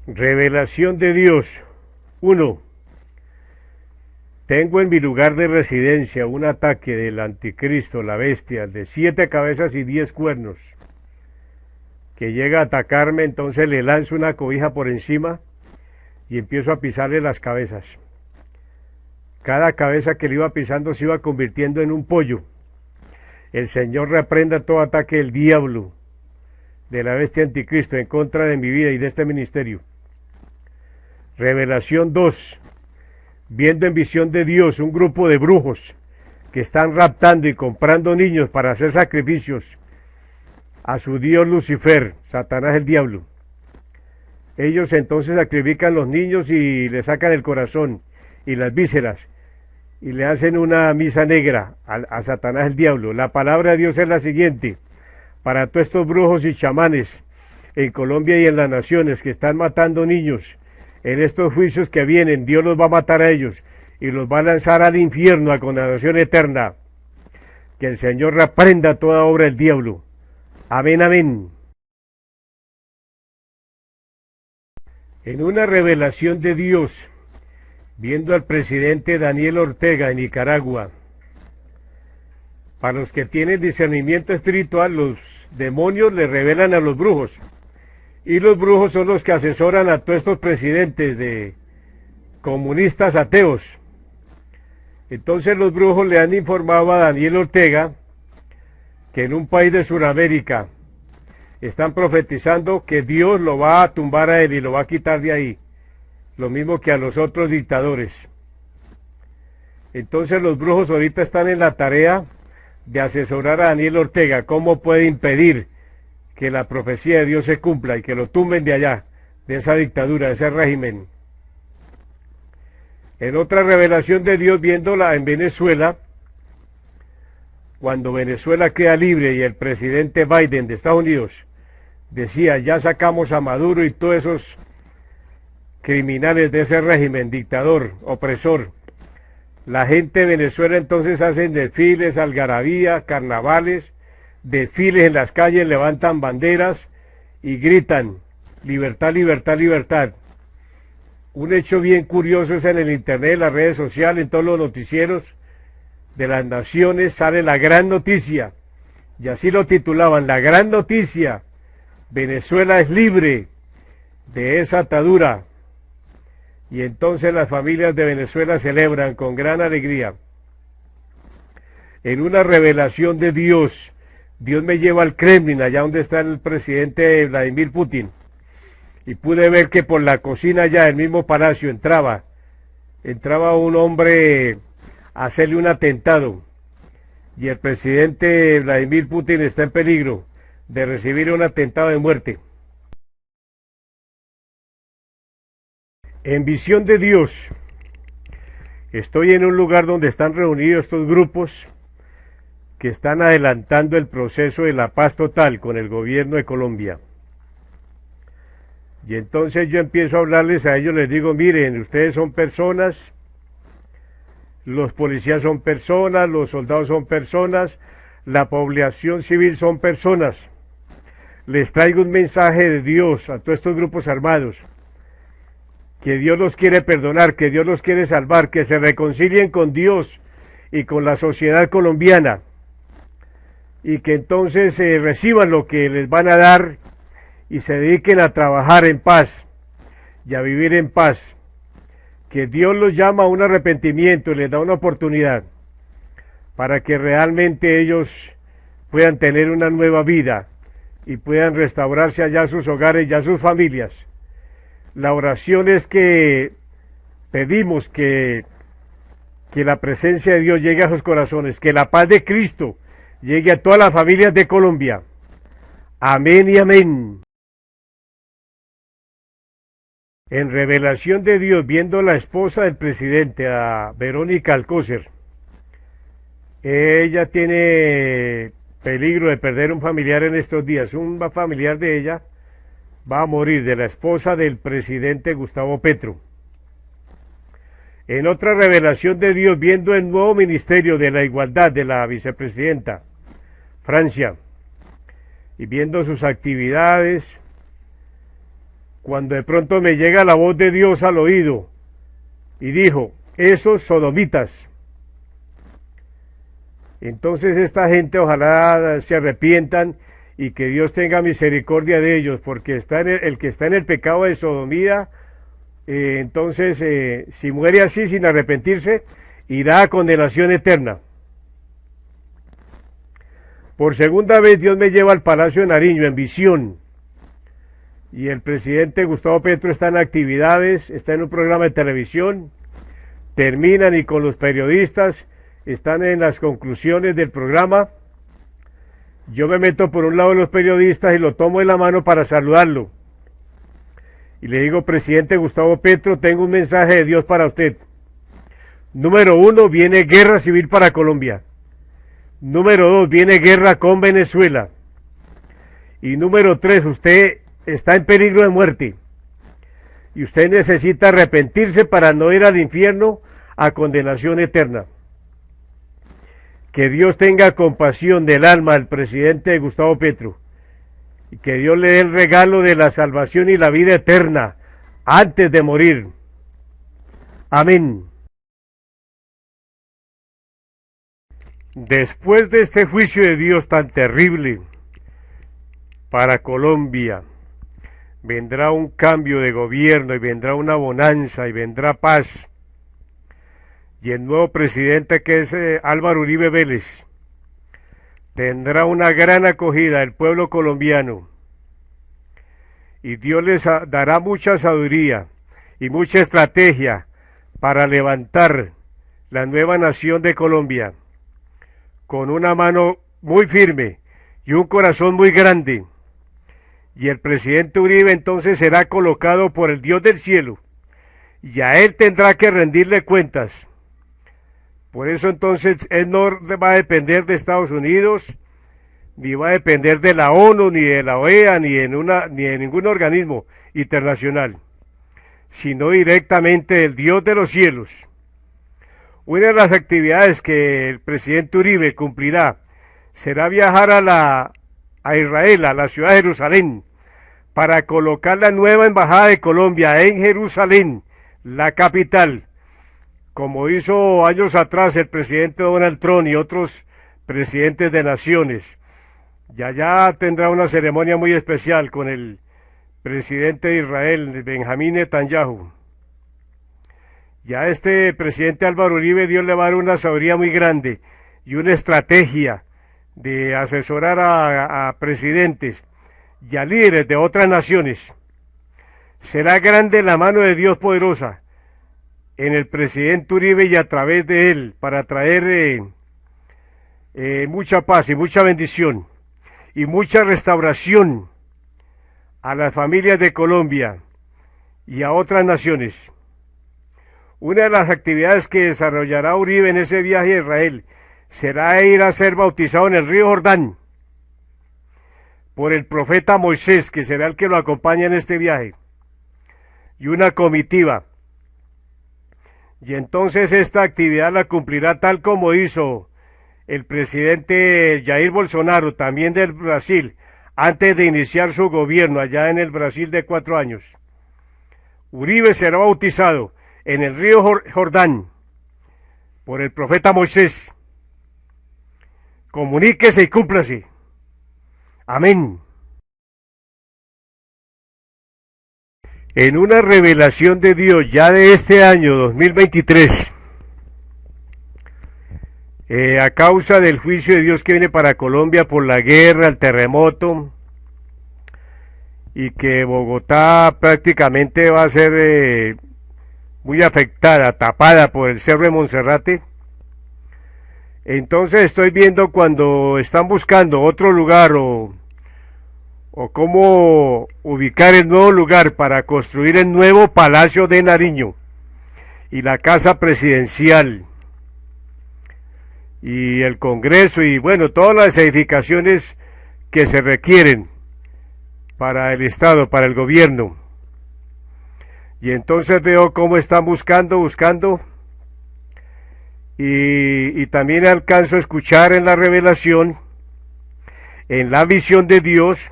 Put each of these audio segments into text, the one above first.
Revelación de Dios. 1. Tengo en mi lugar de residencia un ataque del anticristo, la bestia, de 7 cabezas y 10 cuernos, que llega a atacarme. Entonces le lanzo una cobija por encima y empiezo a pisarle las cabezas. Cada cabeza que le iba pisando se iba convirtiendo en un pollo. El Señor reprenda todo ataque del diablo, de la bestia anticristo, en contra de mi vida y de este ministerio. Revelación 2. Viendo en visión de Dios un grupo de brujos que están raptando y comprando niños para hacer sacrificios a su dios Lucifer, Satanás el diablo. Ellos entonces sacrifican los niños y le sacan el corazón y las vísceras y le hacen una misa negra a Satanás el diablo. La palabra de Dios es la siguiente: para todos estos brujos y chamanes en Colombia y en las naciones que están matando niños, en estos juicios que vienen, Dios los va a matar a ellos y los va a lanzar al infierno, a condenación eterna. Que el Señor reprenda toda obra del diablo. Amén, amén. En una revelación de Dios, viendo al presidente Daniel Ortega en Nicaragua, para los que tienen discernimiento espiritual, los demonios le revelan a los brujos. Y los brujos son los que asesoran a todos estos presidentes de comunistas ateos. Entonces los brujos le han informado a Daniel Ortega que en un país de Sudamérica están profetizando que Dios lo va a tumbar a él y lo va a quitar de ahí, lo mismo que a los otros dictadores. Entonces los brujos ahorita están en la tarea de asesorar a Daniel Ortega cómo puede impedir que la profecía de Dios se cumpla y que lo tumben de allá, de esa dictadura, de ese régimen. En otra revelación de Dios, viéndola en Venezuela, cuando Venezuela queda libre y el presidente Biden de Estados Unidos decía: ya sacamos a Maduro y todos esos criminales de ese régimen, dictador, opresor. La gente de Venezuela entonces hacen desfiles, algarabía, carnavales, desfiles en las calles, levantan banderas y gritan: libertad, libertad, libertad. Un hecho bien curioso es en el internet, en las redes sociales, en todos los noticieros de las naciones sale la gran noticia, y así lo titulaban: la gran noticia, Venezuela es libre de esa atadura. Y entonces las familias de Venezuela celebran con gran alegría. En una revelación de Dios, Dios me lleva al Kremlin, allá donde está el presidente Vladimir Putin, y pude ver que por la cocina allá del mismo palacio entraba un hombre a hacerle un atentado, y el presidente Vladimir Putin está en peligro de recibir un atentado de muerte. En visión de Dios, estoy en un lugar donde están reunidos estos grupos que están adelantando el proceso de la paz total con el gobierno de Colombia. Y entonces yo empiezo a hablarles a ellos, les digo: miren, ustedes son personas, los policías son personas, los soldados son personas, la población civil son personas. Les traigo un mensaje de Dios a todos estos grupos armados, que Dios los quiere perdonar, que Dios los quiere salvar, que se reconcilien con Dios y con la sociedad colombiana, y que entonces reciban lo que les van a dar y se dediquen a trabajar en paz y a vivir en paz, que Dios los llama a un arrepentimiento y les da una oportunidad para que realmente ellos puedan tener una nueva vida y puedan restaurarse allá a sus hogares y a sus familias. La oración es que pedimos que la presencia de Dios llegue a sus corazones, que la paz de Cristo llegue a todas las familias de Colombia. Amén y amén. En revelación de Dios, viendo a la esposa del presidente, a Verónica Alcócer, ella tiene peligro de perder un familiar en estos días. Un familiar de ella va a morir, de la esposa del presidente Gustavo Petro. En otra revelación de Dios, viendo el nuevo ministerio de la igualdad de la vicepresidenta Francia, y viendo sus actividades, cuando de pronto me llega la voz de Dios al oído y dijo, esos sodomitas. Entonces esta gente ojalá se arrepientan y que Dios tenga misericordia de ellos, porque el que está en el pecado de sodomía, entonces si muere así sin arrepentirse, irá a condenación eterna. Por segunda vez Dios me lleva al Palacio de Nariño en visión, y el presidente Gustavo Petro está en actividades, está en un programa de televisión, terminan y con los periodistas están en las conclusiones del programa. Yo me meto por un lado de los periodistas y lo tomo de la mano para saludarlo. Y le digo, presidente Gustavo Petro, tengo un mensaje de Dios para usted. Número 1, viene guerra civil para Colombia. Número 2, viene guerra con Venezuela. Y número 3, usted está en peligro de muerte. Y usted necesita arrepentirse para no ir al infierno a condenación eterna. Que Dios tenga compasión del alma del presidente Gustavo Petro y que Dios le dé el regalo de la salvación y la vida eterna antes de morir. Amén. Después de este juicio de Dios tan terrible para Colombia, vendrá un cambio de gobierno y vendrá una bonanza y vendrá paz. Y el nuevo presidente, que es Álvaro Uribe Vélez, tendrá una gran acogida del pueblo colombiano y Dios les dará mucha sabiduría y mucha estrategia para levantar la nueva nación de Colombia con una mano muy firme y un corazón muy grande. Y el presidente Uribe entonces será colocado por el Dios del cielo y a él tendrá que rendirle cuentas. Por eso entonces él no va a depender de Estados Unidos, ni va a depender de la ONU, ni de la OEA, ni de ningún organismo internacional, sino directamente del Dios de los cielos. Una de las actividades que el presidente Uribe cumplirá será viajar a Israel, a la ciudad de Jerusalén, para colocar la nueva embajada de Colombia en Jerusalén, la capital, como hizo años atrás el presidente Donald Trump y otros presidentes de naciones. Y allá tendrá una ceremonia muy especial con el presidente de Israel, Benjamín Netanyahu. Ya a este presidente Álvaro Uribe, Dios le va a dar una sabiduría muy grande y una estrategia de asesorar a presidentes y a líderes de otras naciones. Será grande la mano de Dios poderosa en el presidente Uribe y a través de él para traer mucha paz y mucha bendición y mucha restauración a las familias de Colombia y a otras naciones. Una de las actividades que desarrollará Uribe en ese viaje a Israel será ir a ser bautizado en el río Jordán por el profeta Moisés, que será el que lo acompaña en este viaje, y una comitiva. Y entonces esta actividad la cumplirá tal como hizo el presidente Jair Bolsonaro, también del Brasil, antes de iniciar su gobierno allá en el Brasil de 4 años. Uribe será bautizado en el río Jordán por el profeta Moisés. Comuníquese y cúmplase. Amén. En una revelación de Dios ya de este año 2023, a causa del juicio de Dios que viene para Colombia por la guerra, el terremoto, y que Bogotá prácticamente va a ser muy afectada, tapada por el Cerro de Monserrate. Entonces estoy viendo cuando están buscando otro lugar o cómo ubicar el nuevo lugar para construir el nuevo Palacio de Nariño y la Casa Presidencial y el Congreso y bueno, todas las edificaciones que se requieren para el Estado, para el gobierno. Y entonces veo cómo están buscando, y también alcanzo a escuchar en la revelación, en la visión de Dios,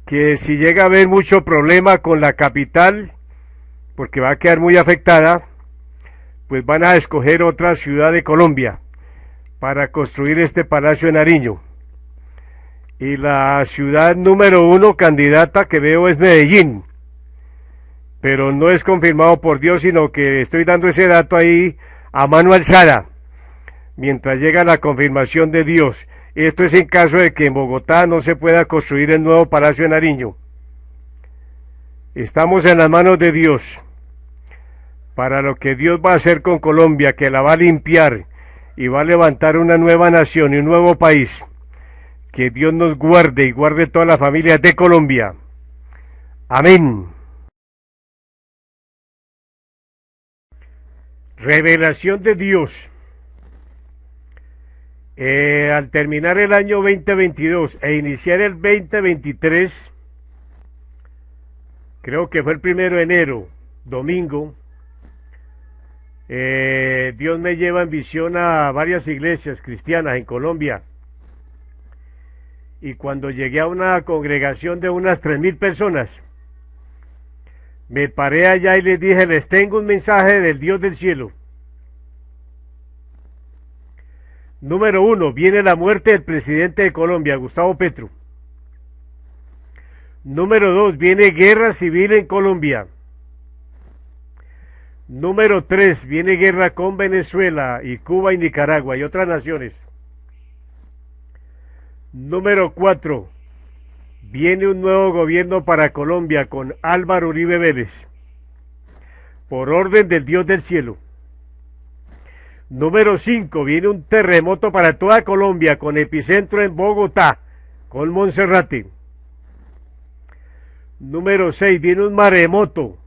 que si llega a haber mucho problema con la capital, porque va a quedar muy afectada, pues van a escoger otra ciudad de Colombia para construir este Palacio de Nariño. Y la ciudad número 1 candidata que veo es Medellín, pero no es confirmado por Dios, sino que estoy dando ese dato ahí a mano alzada, mientras llega la confirmación de Dios. Esto es en caso de que en Bogotá no se pueda construir el nuevo Palacio de Nariño. Estamos en las manos de Dios para lo que Dios va a hacer con Colombia, que la va a limpiar y va a levantar una nueva nación y un nuevo país. Que Dios nos guarde y guarde todas las familias de Colombia. Amén. Revelación de Dios. Al terminar el año 2022 e iniciar el 2023, creo que fue el 1 de enero, domingo, Dios me lleva en visión a varias iglesias cristianas en Colombia. Y cuando llegué a una congregación de unas 3.000 personas, me paré allá y les dije: les tengo un mensaje del Dios del cielo. Número 1, viene la muerte del presidente de Colombia, Gustavo Petro. Número 2, viene guerra civil en Colombia. Número 3, viene guerra con Venezuela y Cuba y Nicaragua y otras naciones. Número 4, viene un nuevo gobierno para Colombia con Álvaro Uribe Vélez, por orden del Dios del cielo. Número 5, viene un terremoto para toda Colombia con epicentro en Bogotá, con Monserrate. Número 6, viene un maremoto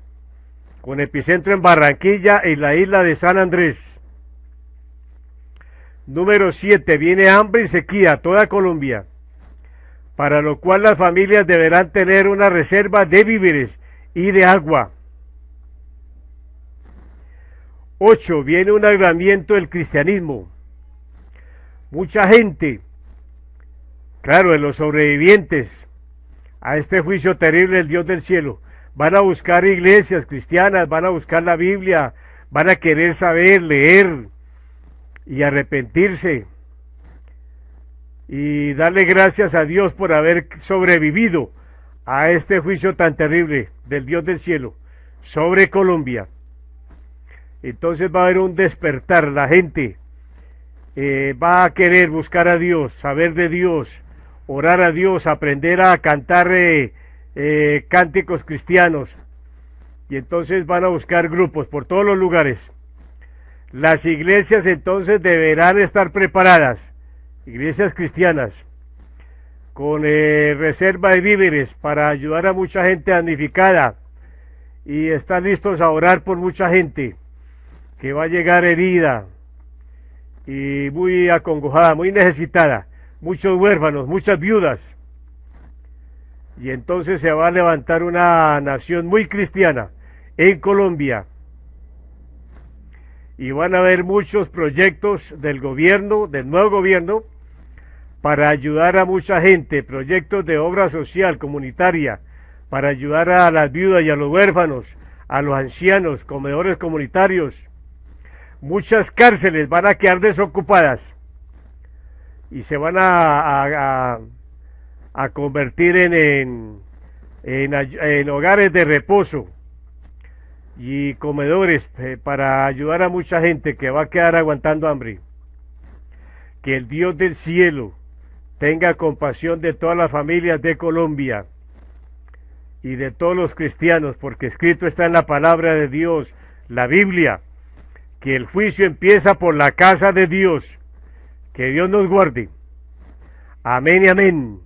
con epicentro en Barranquilla y la isla de San Andrés. Número 7, viene hambre y sequía a toda Colombia, para lo cual las familias deberán tener una reserva de víveres y de agua. 8, viene un avivamiento del cristianismo. Mucha gente, claro, de los sobrevivientes a este juicio terrible del Dios del cielo, van a buscar iglesias cristianas, van a buscar la Biblia, van a querer saber, leer y arrepentirse y darle gracias a Dios por haber sobrevivido a este juicio tan terrible del Dios del cielo sobre Colombia. Entonces va a haber un despertar, la gente va a querer buscar a Dios, saber de Dios, orar a Dios, aprender a cantar cánticos cristianos, y entonces van a buscar grupos por todos los lugares. Las iglesias entonces deberán estar preparadas, iglesias cristianas, con reserva de víveres para ayudar a mucha gente damnificada, y están listos a orar por mucha gente que va a llegar herida y muy acongojada, muy necesitada, muchos huérfanos, muchas viudas. Y entonces se va a levantar una nación muy cristiana en Colombia. Y van a haber muchos proyectos del gobierno, del nuevo gobierno, para ayudar a mucha gente, proyectos de obra social, comunitaria, para ayudar a las viudas y a los huérfanos, a los ancianos, comedores comunitarios. Muchas cárceles van a quedar desocupadas y se van a convertir en hogares de reposo y comedores para ayudar a mucha gente que va a quedar aguantando hambre. Que el Dios del cielo tenga compasión de todas las familias de Colombia y de todos los cristianos, porque escrito está en la palabra de Dios, la Biblia, que el juicio empieza por la casa de Dios. Que Dios nos guarde. Amén y amén.